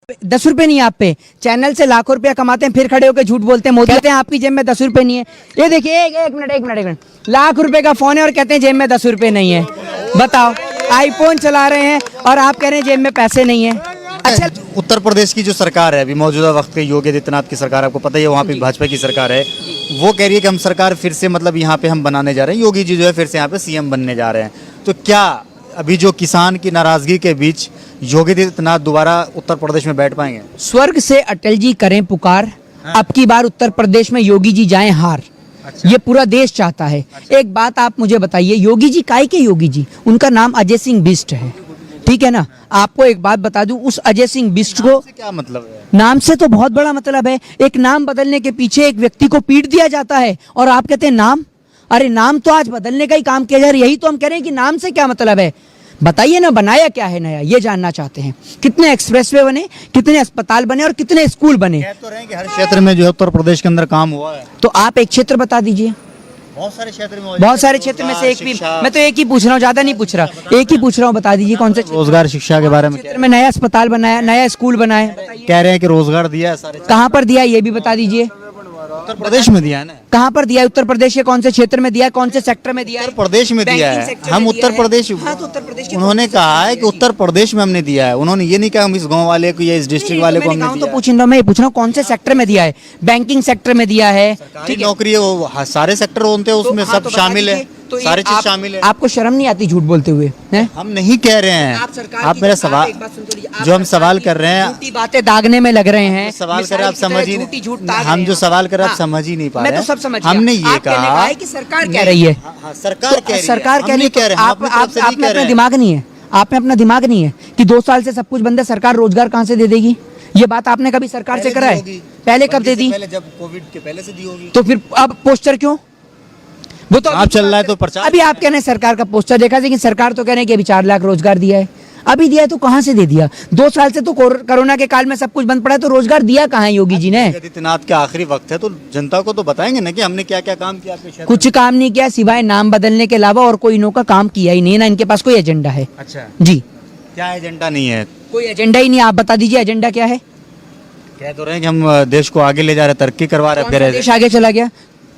10 रुपए नहीं है आप पे, चैनल से लाखों रुपया कमाते हैं, फिर खड़े होकर झूठ बोलते हैं, मोदी कहते हैं आपकी जेब में 10 रुपए नहीं है। ये देखिए एक मिनट, लाख रुपए का फोन है और कहते हैं जेब में 10 रुपए नहीं है। बताओ, आईफोन चला रहे हैं और आप कह रहे हैं जेब में पैसे नहीं है। अच्छा, उत्तर प्रदेश की जो सरकार है अभी मौजूदा वक्त के योगी आदित्यनाथ की सरकार, आपको पता ही है वहाँ पे भाजपा की सरकार है, वो कह रही है कि हम सरकार फिर से मतलब यहाँ पे हम बनाने जा रहे हैं, योगी जी जो है फिर से यहाँ पे सीएम बनने जा रहे हैं। तो क्या अभी जो किसान की नाराजगी के बीच योगी आदित्यनाथ दोबारा उत्तर प्रदेश में बैठ पाएंगे? स्वर्ग से अटल जी करें पुकार, अब की बार उत्तर प्रदेश में योगी जी जाएं हार। ये पूरा देश चाहता है। एक बात आप मुझे बताइए, योगी जी काय के योगी जी? उनका नाम अजय सिंह बिष्ट है, ठीक है ना। आपको एक बात बता दूं, उस अजय सिंह बिष्ट को क्या मतलब है? नाम से तो बहुत बड़ा मतलब है। एक नाम बदलने के पीछे एक व्यक्ति को पीट दिया जाता है और आप कहते हैं नाम। अरे नाम तो आज बदलने का ही काम किया जा रहा है, यही तो हम कह रहे हैं कि नाम से क्या मतलब है। बताइए ना, बनाया क्या है नया, ये जानना चाहते हैं। कितने एक्सप्रेसवे बने, कितने अस्पताल बने और कितने स्कूल बने। कह तो रहे हैं कि हर क्षेत्र में जो है उत्तर प्रदेश के अंदर काम हुआ है। तो आप एक क्षेत्र बता दीजिए। बहुत सारे क्षेत्र में, बहुत सारे क्षेत्र में से एक भी, मैं तो एक ही पूछ रहा हूँ, ज्यादा नहीं पूछ रहा, एक ही पूछ रहा हूँ। बता दीजिए कौन से रोजगार शिक्षा के बारे में क्षेत्र में नया अस्पताल बनाया, नया स्कूल बनाया। कह रहे हैं कि रोजगार दिया है सारे। कहाँ पर दिया ये भी बता दीजिए। उत्तर प्रदेश में दिया है ना? कहाँ पर दिया है? उत्तर प्रदेश के कौन से क्षेत्र में दिया है, कौन से सेक्टर में दिया है? उत्तर प्रदेश में दिया है। हम उत्तर प्रदेश, हाँ, तो उत्तर प्रदेश उन्होंने कहा है कि उत्तर प्रदेश में हमने दिया है। उन्होंने ये नहीं कहा हम इस गांव वाले को या इस डिस्ट्रिक्ट वाले को हमने दिया। तो पूछ रहा हूँ, मैं पूछ रहा हूँ कौन से सेक्टर में दिया है। बैंकिंग सेक्टर में दिया है, ठीक है, नौकरी है वो सारे सेक्टर होते हैं उसमें, सब शामिल है, सारी चीज शामिल है। आपको शर्म नहीं आती झूठ बोलते हुए? हम नहीं कह रहे हैं, आप मेरा सवाल, जो हम सवाल कर रहे हैं, झूठी बातें दागने में लग रहे हैं। सवाल कर रहे आप समझ ही नहीं, हम जो सवाल कर रहे आप समझ ही नहीं पा रहे। मैं तो सब समझ गया। हमने ये कहा कि सरकार कह रही है, सरकार कह रही है, सरकार कह रही है। आप में अपना दिमाग नहीं है, आप में अपना दिमाग नहीं है कि 2 साल से सब कुछ बंद है, सरकार रोजगार कहाँ से दे देगी? ये बात आपने कभी सरकार से करा है? पहले कब दे दी? जब कोविड के पहले से दी होगी। तो फिर अब पोस्टर क्यों? वो तो आप चल रहा है तो प्रचार। अभी आप कह रहे हैं सरकार का पोस्टर देखा, लेकिन सरकार तो कह रहे हैं कि अभी 4 लाख रोजगार दिया है। अभी दिया है तो कहाँ से दे दिया? 2 साल से तो कोरोना के काल में सब कुछ बंद पड़ा है, तो रोजगार दिया कहाँ है योगी जी ने? आदित्यनाथ का आखिरी वक्त है तो जनता को तो बताएंगे ना कि हमने क्या क्या काम किया आपके क्षेत्र में। कुछ काम नहीं किया सिवाय नाम बदलने के अलावा, और कोई इनों का काम किया ही नहीं ना। इनके पास कोई एजेंडा है? अच्छा जी, क्या एजेंडा नहीं है? कोई एजेंडा ही नहीं। आप बता दीजिए एजेंडा क्या है। कह तो रहे हैं कि हम देश को आगे ले जा रहे हैं, तरक्की करवा रहे हैं। कौन सा देश आगे चला गया?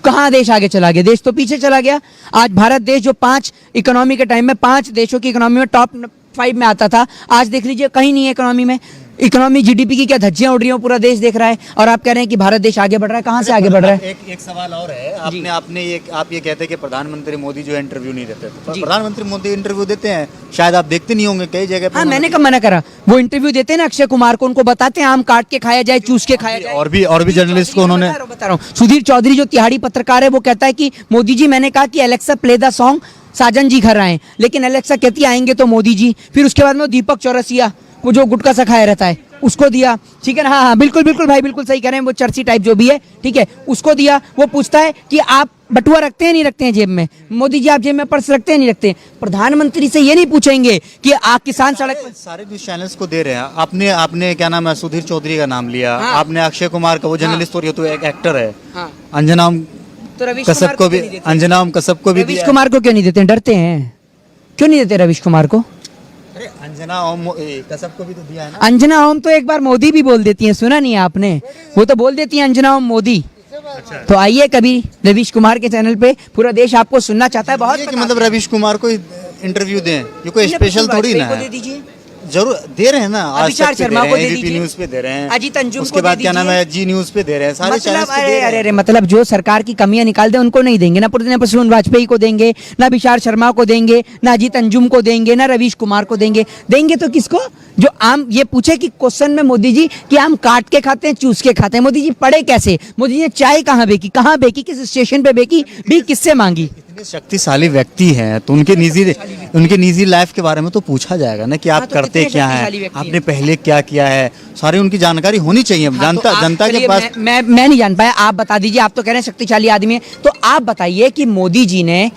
कहाँ देश आगे चला गया? देश तो पीछे चला गया। आज भारत देश जो 5 इकोनॉमी के टाइम में 5 देशों की इकोनॉमी में टॉप 5 में आता था, आज देख लीजिए कहीं नहीं है इकोनॉमी में। इकोनॉमी जीडीपी की क्या धज्जियां उड़ रही हैं, पूरा देश देख रहा है, और आप कह रहे हैं कि भारत देश आगे बढ़ रहा है। कहाँ से आगे बढ़ रहा है? एक सवाल और है, आपने आप ये कहते हैं कि प्रधानमंत्री मोदी जो इंटरव्यू नहीं देते, तो प्रधानमंत्री मोदी इंटरव्यू देते हैं, शायद आप देखते नहीं होंगे कई जगह। हाँ, मैंने कब मना करा? वो इंटरव्यू देते हैं ना अक्षय कुमार को, उनको बताते हैं आम काट के खाया जाए, चूस के खाया जाए। और भी जर्नलिस्ट को उन्होंने, बता रहा हूँ, सुधीर चौधरी जो तिहाड़ी पत्रकार है, वो कहता है कि मोदी जी, मैंने कहा कि एलेक्सा प्ले द सॉन्ग, साजन जी घर आए, लेकिन एलेक्सा कहती आएंगे तो मोदी जी। फिर उसके बाद में दीपक चौरसिया, वो जो गुटखा सा खाया रहता है, उसको दिया। ठीक है ना? हाँ, बिल्कुल भाई, बिल्कुल सही कह रहे हैं, वो चर्ची टाइप जो भी है, ठीक है, उसको दिया। वो पूछता है कि आप बटुआ रखते हैं नहीं रखते हैं जेब में? मोदी जी, आप जेब में पर्स रखते हैं नहीं रखते हैं? प्रधानमंत्री से ये नहीं पूछेंगे कि आप किसान सड़क पर। सारे न्यूज चैनल्स को दे रहे हैं। आपने क्या नाम है, सुधीर चौधरी का नाम लिया, आपने अक्षय कुमार का, वो जर्नलिस्ट और ये तो एक एक्टर है। अंजना कसब को भी, अंजना कसब को भी, रवीश कुमार को क्यों नहीं देते? डरते हैं? क्यों नहीं देते रवीश कुमार को? अरे अंजना कसब को भी तो दिया है ना। अंजना ओम तो एक बार मोदी भी बोल देती हैं, सुना नहीं है आपने? वो तो बोल देती है अंजना ओम मोदी। तो आइए कभी रवीश कुमार के चैनल पे, पूरा देश आपको सुनना चाहता है। बहुत कि मतलब रवीश कुमार को इंटरव्यू दें, ये कोई स्पेशल थोड़ी ना है। दे दीजिए, जरूर दे रहे हैं ना। अभिषेक शर्मा को दे एबीपी दीजिए, न्यूज पे दे रहे हैं, अजीत अंजुम उसके बाद क्या नाम है, जी न्यूज पे दे रहे हैं, सारे चैनल्स पे दे रहे हैं। अरे मतलब जो सरकार की कमियां निकाल दे उनको नहीं देंगे ना। प्रसून वाजपेयी को देंगे ना, अभिषेक शर्मा को देंगे ना, अजीत अंजुम को देंगे ना, रवीश कुमार को देंगे। देंगे तो किसको? जो आम ये पूछे कि क्वेश्चन में मोदी जी कि आम काट के खाते हैं, चूस के खाते हैं। मोदी जी पढ़े कैसे? मोदी जी ने चाय कहाँ बेकी, किस स्टेशन पे बेकी, भी किससे मांगी? इतने शक्तिशाली व्यक्ति हैं तो उनके निजी लाइफ के बारे में तो पूछा जाएगा ना कि आप करते क्या हैं, आपने पहले क्या किया है, सारी उनकी जानकारी होनी चाहिए। जनता के पास मैं नहीं जान पाया, आप बता दीजिए। आप तो कह रहे हैं शक्तिशाली आदमी है, तो आप बताइए कि मोदी जी ने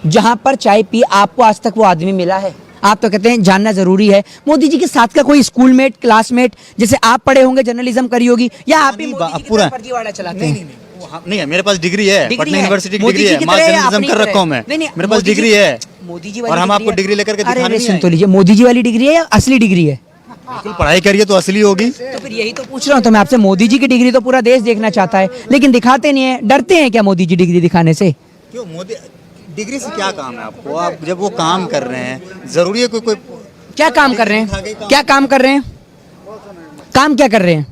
जहां पर चाय पी, आपको आज तक वो आदमी मिला है? आप तो कहते हैं जानना जरूरी है। मोदी जी के साथ का कोई स्कूलमेट, क्लासमेट, जैसे आप पढ़े होंगे, जर्नलिज्म करी होगी, या आप ही मोदी की तरह फर्जीवाड़ा चलाते हैं? नहीं है, मेरे पास डिग्री है, पटना यूनिवर्सिटी की डिग्री है, मास जर्नलिज्म कर रखा हूं मैं, मेरे पास डिग्री है। मोदी जी और हम आपको डिग्री लेकर के दिखाने नहीं आए। सुन तो लीजिए, मोदी जी वाली डिग्री है या असली डिग्री है? बिल्कुल पढ़ाई करिए तो असली होगी। तो फिर यही तो पूछ रहा हूँ तो मैं आपसे, मोदी जी की डिग्री तो पूरा देश देखना चाहता है लेकिन दिखाते नहीं है, डरते हैं क्या मोदी जी डिग्री दिखाने से? क्यों मोदी डिग्री से क्या काम है आपको? आप जब वो काम कर रहे हैं जरूरी है कोई कोई क्या काम कर रहे हैं? क्या काम कर रहे हैं? काम क्या कर रहे हैं?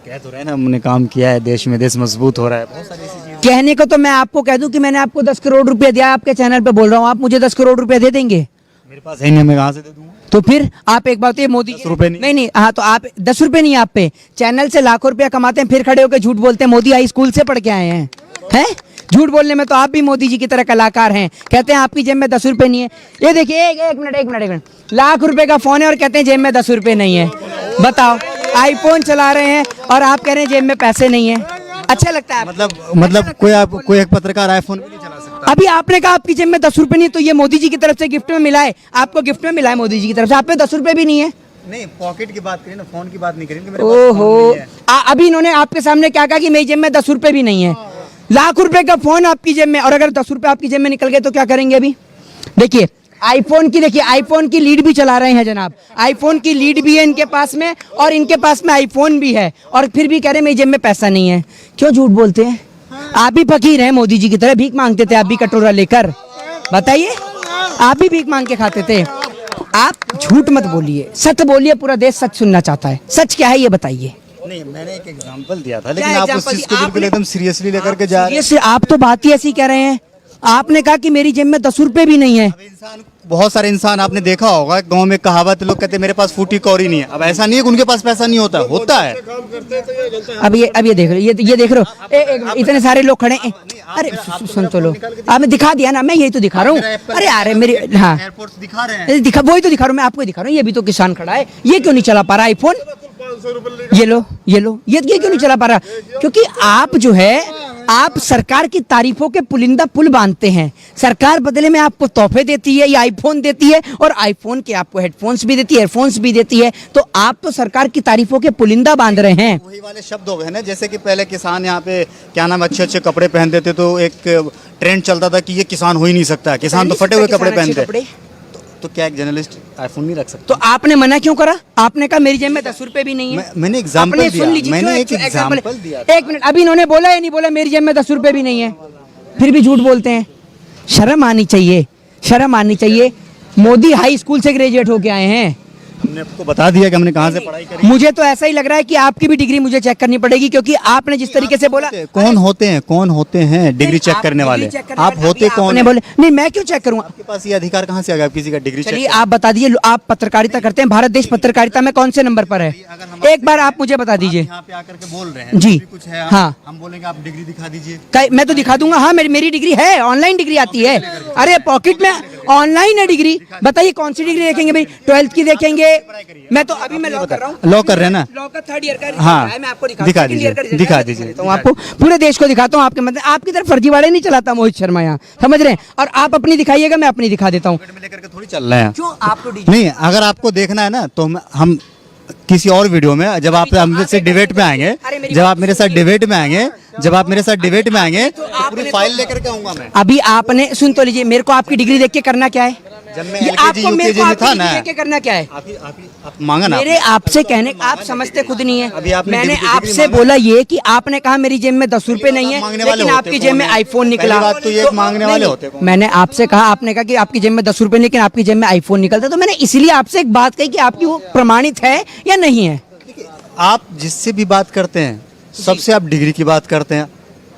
कह तो रहे हैं ना हमने काम किया है, देश में देश मजबूत हो रहा है, बहुत सारी ऐसी चीजें। कहने को तो मैं आपको कह दूं कि मैंने आपको 10 करोड़ रुपए दिया, आपके चैनल पे बोल रहा हूँ, आप मुझे 10 करोड़ रुपए दे देंगे? मेरे पास है नहीं, मैं कहाँ से दे दूंगा? तो फिर आप एक बात, ये मोदी 10 रुपए नहीं। नहीं, हाँ तो आप 10 रुपए नहीं, आप पे चैनल से लाखों रुपया कमाते हैं, फिर खड़े होकर झूठ बोलते हैं मोदी हाई स्कूल से पढ़ के आए हैं। हैं झूठ बोलने में तो आप भी मोदी जी की तरह कलाकार हैं। कहते हैं आपकी जेब में 10 रुपए नहीं है। ये देखिए, एक मिनट, लाख रुपए का फोन है और कहते हैं जेब में 10 रुपए नहीं है। बताओ, आईफोन चला रहे हैं और आप कह रहे हैं जेब में पैसे नहीं है। अच्छा लगता है? मतलब कोई एक पत्रकार आईफोन भी नहीं चला सकता। अभी आपने कहा आपकी जेब में 10 रुपए नहीं, तो ये मोदी जी की तरफ से गिफ्ट में मिला है, आपको गिफ्ट में मिला है मोदी जी की तरफ से, आप पे 10 रुपए भी नहीं है। नहीं, पॉकेट की बात करें ना, फोन की बात नहीं करें कि मेरे पास फोन ओहो, नहीं है। अभी इन्होंने आपके सामने क्या कहा कि मेरी जेब में 10 रुपए भी नहीं है। लाख रुपए का फोन आपकी जेब में, और अगर 10 रुपए आपकी जेब में निकल गए तो क्या करेंगे? अभी देखिए आईफोन की लीड भी चला रहे हैं जनाब, आईफोन की लीड भी है इनके पास में और इनके पास में आईफोन भी है, और फिर भी कह रहे हैं मेरी जेब में पैसा नहीं है। क्यों झूठ बोलते हैं? आप भी फकीर हैं मोदी जी की तरह, भीख मांगते थे आप भी कटोरा लेकर, बताइए, आप भी भीख मांग के खाते थे। आप झूठ मत बोलिए, सच बोलिए, पूरा देश सच सुनना चाहता है। सच क्या है ये बताइए। नहीं, मैंने एक एग्जांपल दिया था, क्या लेकिन आप उस example चीज को दिया? बिल्कुल एकदम सीरियसली लेकर के जा रहे हैं। ये आप तो बात ही ऐसी कह रहे हैं। आपने कहा कि मेरी जेब में 10 रुपए भी नहीं है। अब इंसान, बहुत सारे इंसान आपने देखा होगा गांव में कहावत, लोग कहते हैं मेरे पास फूटी कौड़ी नहीं है। अब ऐसा नहीं है कि उनके पास पैसा नहीं होता, होता है। अब ये देख रहे हो, ये देख रहे हो, एक मिनट, इतने सारे लोग खड़े हैं। अरे सुन तो लो, आपने दिखा दिया ना, मैं यही तो दिखा रहा हूँ। अरे यार मेरी, हाँ एयरपोर्ट्स दिखा रहे हैं, दिखा, वही तो दिखा रहा हूँ, मैं आपको दिखा रहा हूँ। ये भी तो किसान खड़ा है, ये क्यों नहीं चला पा रहा आईफोन? ये लो, ये क्यों नहीं चला पा रहा? क्योंकि आप जो है, आप सरकार की तारीफों के पुलिंदा पुल बांधते हैं। सरकार बदले में आपको तोहफे देती है, ये आईफोन देती है, और आईफोन के आपको हेडफोन्स भी देती है, ईयरफोन्स भी देती है, तो आप तो सरकार की तारीफों के पुलिंदा बांध रहे हैं। वही वाले शब्द हो गए ना, जैसे कि पहले किसान यहाँ पे क्या नाम अच्छे अच्छे कपड़े पहनते थे, तो एक ट्रेंड चलता था कि ये किसान हो ही नहीं सकता, किसान तो फटे हुए कपड़े पहनते। तो क्या एक जर्नलिस्ट आईफोन नहीं रख सकता? तो आपने मना क्यों करा? आपने कहा मेरी जेब में 10 रुपए भी नहीं है। मैंने एग्जांपल आपने दिया, सुन लीजिए, मैंने क्यों एक एग्जांपल दिया। एक मिनट, अभी इन्होंने बोला या नहीं बोला मेरी जेब में 10 रुपए भी नहीं है, फिर भी झूठ बोलते हैं। शर्म आनी चाहिए, शर्म आनी चाहिए। मोदी हाई स्कूल से ग्रेजुएट होके आए हैं। हमने आपको बता दिया कि हमने कहाँ से पढ़ाई करी। मुझे तो ऐसा ही लग रहा है कि आपकी भी डिग्री मुझे चेक करनी पड़ेगी, क्योंकि आपने जिस तरीके से बोला। कौन होते हैं डिग्री चेक करने वाले? आप होते कौन? बोले नहीं, मैं क्यों चेक करूंगा? आपके पास ये अधिकार कहाँ से आ गया किसी का डिग्री चलिए चेक? आप बता दीजिए, आप पत्रकारिता करते हैं, भारत देश पत्रकारिता में कौन से नंबर पर है? एक बार आप मुझे बता दीजिए। यहाँ पे आकर के बोल रहे हैं जी, कुछ है, हाँ। हम बोलेंगे आप डिग्री दिखा दीजिए। मैं तो दिखा दूंगा, हाँ मेरी डिग्री है, ऑनलाइन डिग्री आती है। अरे पॉकेट में ऑनलाइन है डिग्री। बताइए कौन सी डिग्री देखेंगे भाई? 12th की देखेंगे? मैं तो अभी मैं लॉ कर रहा हूँ, लॉ कर रहे हैं ना? लॉ का 3rd ईयर का हाँ, है, मैं आपको दिखा second दीजिए, year का result दिखा है, दीजिए। देता हूँ आपको, पूरे देश को दिखाता हूँ। आपके मतलब आपकी तरफ फर्जीवाड़े नहीं चलाता मोहित शर्मा यहाँ, समझ रहे हैं? और आप अपनी दिखाइएगा, मैं अपनी दिखा देता हूँ। लेकर के थोड़ी चल रहे हैं। क्यों आप तो नहीं, अगर आपको देखना है ना तो हम किसी और वीडियो में, जब आप हमसे से डिबेट में आएंगे, जब आप मेरे साथ डिबेट में आएंगे, पूरी फाइल लेकर के आऊंगा मैं। अभी आपने सुन तो लीजिए, मेरे को आपकी डिग्री देख के करना क्या है? जब मैं ये LKG, आपको मेरे को UKG आपकी था डिग्री ना, देख के करना क्या है? आप मांगा ना। मेरे आपसे कहने, आप समझते खुद नहीं अभी है। आपने मैंने डिग्री आपसे मांगा। बोला ये कि आपने कहा मेरी जेब में 10 रुपए नहीं है, मांगने वाले लेकिन होते आपकी कौन जेब में है? आईफोन पहली निकला। बात तो ये मांगने वाले होते कौन? मैंने आपसे कहा, आपने कहा कि आपकी जेब में 10 रुपए, लेकिन आपकी जेब में आईफोन निकलता, तो मैंने इसलिए आपसे एक बात कही कि आपकी वो प्रमाणित है या नहीं है। आप जिससे भी बात करते हैं सबसे आप डिग्री की बात करते हैं।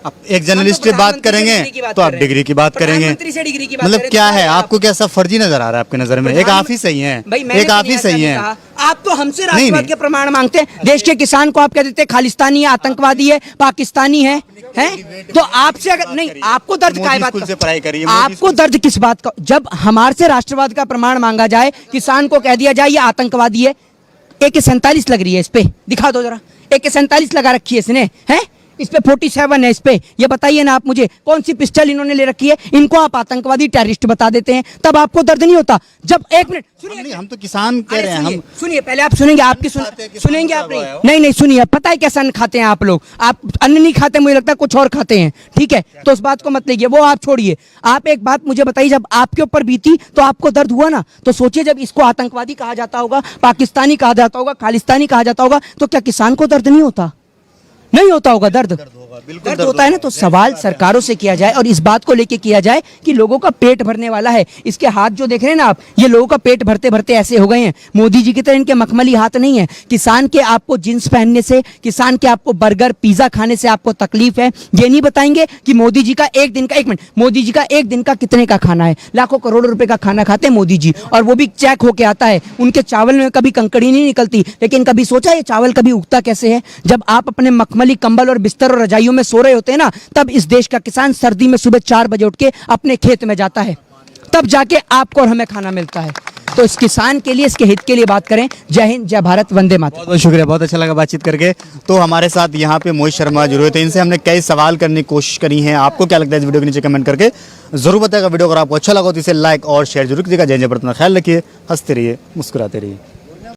आप एक जर्नलिस्ट से बात करेंगे तो आप डिग्री की बात करेंगे। मतलब क्या है, आपको क्या सब फर्जी नजर आ रहा है आपके नजर में? एक आप ही सही है, एक आप ही सही है। आप तो हमसे राष्ट्रवाद के प्रमाण मांगते हैं। देश के किसान को आप कह देते हैं खालिस्तानी है, आतंकवादी है, पाकिस्तानी है, हैं? तो आपसे अगर नहीं, आपको दर्द काय बात से पढ़ाई करिए, आपको दर्द किस बात का? जब हमारे से राष्ट्रवाद का प्रमाण मांगा जाए, किसान को कह दिया जाए ये आतंकवादी है। AK-47 लग रही है इस पे, दिखा दो जरा। AK-47 लगा रखी है इसने, है? इस पे 47 है, इस पे ये बताइए ना आप मुझे, कौन सी पिस्टल इन्होंने ले रखी है? इनको आप आतंकवादी टेररिस्ट बता देते हैं, तब आपको दर्द नहीं होता? जब एक मिनट सुनिए, नहीं, हम तो किसान कह रहे हैं, हम सुनिए पहले आप सुनेंगे, आपकी खाते हैं, किसान सुनेंगे का आप वो है वो। नहीं नहीं सुनिए, पता है कैसा अन्न खाते हैं आप लोग? आप अन्न नहीं खाते, मुझे लगता है कुछ और खाते हैं, ठीक है? तो उस बात को मत लीजिए, वो आप छोड़िए। आप एक बात मुझे बताइए, जब आपके ऊपर बीती तो आपको दर्द हुआ ना? तो सोचिए जब इसको आतंकवादी कहा जाता होगा, पाकिस्तानी कहा जाता होगा, खालिस्तानी कहा जाता होगा, तो क्या किसान को दर्द नहीं होता? नहीं होता होगा दर्द? बिल्कुल दर्द होता है ना। तो सवाल सरकारों से किया जाए और इस बात को लेके किया जाए कि लोगों का पेट भरने वाला है। इसके हाथ जो देख रहे हैं ना आप, ये लोगों का पेट भरते भरते ऐसे हो गए हैं। मोदी जी की तरह इनके मखमली हाथ नहीं है। किसान के आपको जींस पहनने से, किसान के आपको बर्गर पिज्जा खाने से आपको तकलीफ है, ये नहीं बताएंगे कि मोदी जी का एक दिन का, एक मिनट, मोदी जी का एक दिन का कितने का खाना है? लाखों करोड़ों रुपए का खाना खाते हैं मोदी जी, और वो भी चेक होके आता है। उनके चावल में कभी कंकड़ी नहीं निकलती, लेकिन कभी सोचा ये चावल कभी उगता कैसे है? जब आप अपने मखमली कंबल और बिस्तर और रजाइयों में सो रहे होते हैं ना, तब इस देश का किसान सर्दी में सुबह 4 बजे उठ के अपने खेत में जाता है, तब जाके आपको और हमें खाना मिलता है। तो इस किसान के लिए, इसके हित के लिए बात करें। जय हिंद, जय भारत, वंदे मातरम। बहुत बहुत शुक्रिया, बहुत अच्छा लगा बातचीत करके। तो हमारे साथ यहाँ पे मोहित शर्मा जुड़े थे, इनसे हमने कई सवाल करने की कोशिश करी है। आपको क्या लगता है इस वीडियो के नीचे कमेंट करके जरूर बताएगा। वीडियो अगर आपको अच्छा लगा तो इसे लाइक और शेयर जरूर कीजिएगा। जय जय भारत, ख्याल रखिए, हंसते रहिए, मुस्कुराते रहिए।